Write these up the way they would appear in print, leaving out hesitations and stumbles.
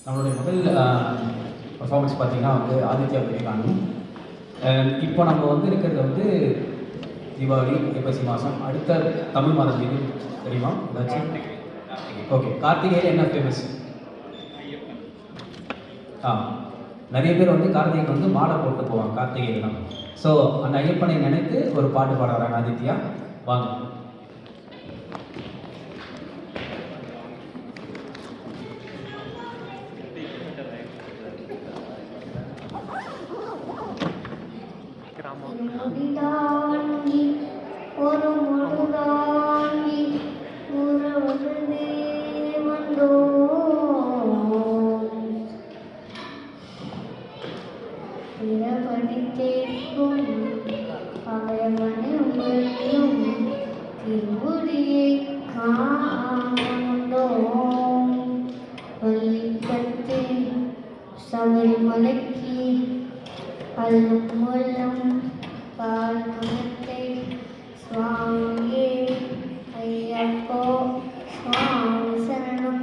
நம்மளுடைய முதல் பர்ஃபார்மன்ஸ் பார்த்தீங்கன்னா வந்து ஆதித்யா விவேகானந்த். இப்போ நம்ம வந்து இருக்கிறது வந்து தீபாவளி, ஐப்பசி மாதம், அடுத்த தமிழ் மாதம் இது தெரியுமா ஏதாச்சும்? ஓகே, கார்த்திகையில் என்ன ஃபேமஸ்? நிறைய பேர் வந்து கார்த்திகைக்கு வந்து மாலை போட்டு போவாங்க கார்த்திகையில் தான். ஸோ அந்த ஐயப்பனை நினைத்து ஒரு பாட்டு பாடுறாங்க ஆதித்யா, வாங்க. ஒரு முழுதாங்கி உறவுதே வந்தோ பிறபடி கேட்கும் அவயவனும் திருமுடியை காண்டோம் பள்ளிக்கட்டு சபரிமலைக்கு அல்லும் முள்ளும் பால்குணத்தை சுவாமியே ஐயப்போ சுவாமி சரணம்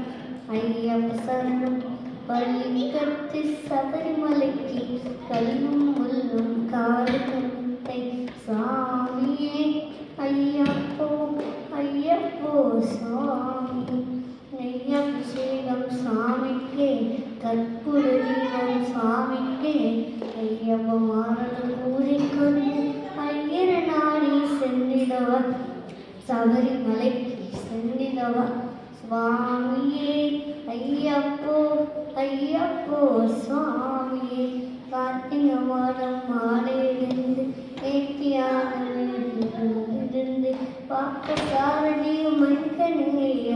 ஐயப்ப சரணம் பள்ளிக்கட்டு சபரிமலைக்கு கல்லும் முள்ளும் கால்குணத்தை சுவாமியே ஐயப்போ ஐயப்போ சுவாமி நெய்யபிஷேகம் சுவாமிக்கே கற்பூர தீபம் சுவாமிக்கே ஐயப்ப மாறல் கூறிக்கொண்டு ஐயர நாடி சென்றிடவ சபரிமலைக்கு சென்றிடவ சுவாமியே ஐயப்போ ஐயப்போ சுவாமியே கார்த்திகை மாதம் மாலையிலிருந்து நேர்த்தியானதிலிருந்து பார்க்க சாரதியும் மனிதனைய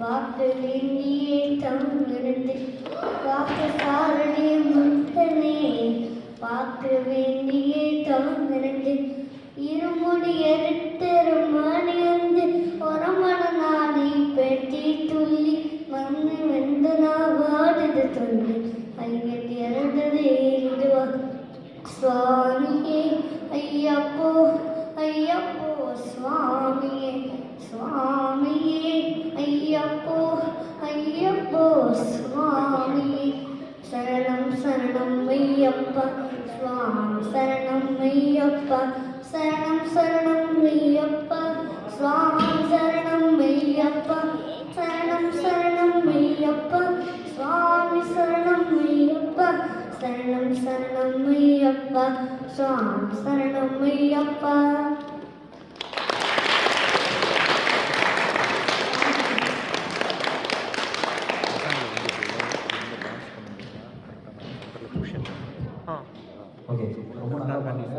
பார்க்க வேண்டியே தமிழிருந்து பார்க்க சாரதியும் மனிதனே பார்க்க வேண்டியே தமிழிருந்து இருமுடி எடுத்தருமானி வந்து ஒரமண நாடி பெட்டி துள்ளி மண்ணு வெந்து நான் வாடுது துள்ளி ஐயத்தி இறந்தது ஏறிடுவா சுவாமியே ஐயப்போ ஐயப்போ சுவாமியே சுவாமியே ஐயப்போ ஐயப்போ சுவாமியே சரணம் சரணம் ஐயப்பா சுவாமி சரணம் ஐயப்பா சரணம் சரணம் ஐயப்பா சுவாமி சரணம் ஐயப்பா சரணம் சரணம் ஐயப்பா சுவாமி சரணம் ஐயப்பா சரணம் சரணம் ஐயப்பா சுவாமி சரணம் ஐயப்பா. ஓகே, ரொம்ப நல்லா பண்ணீங்க.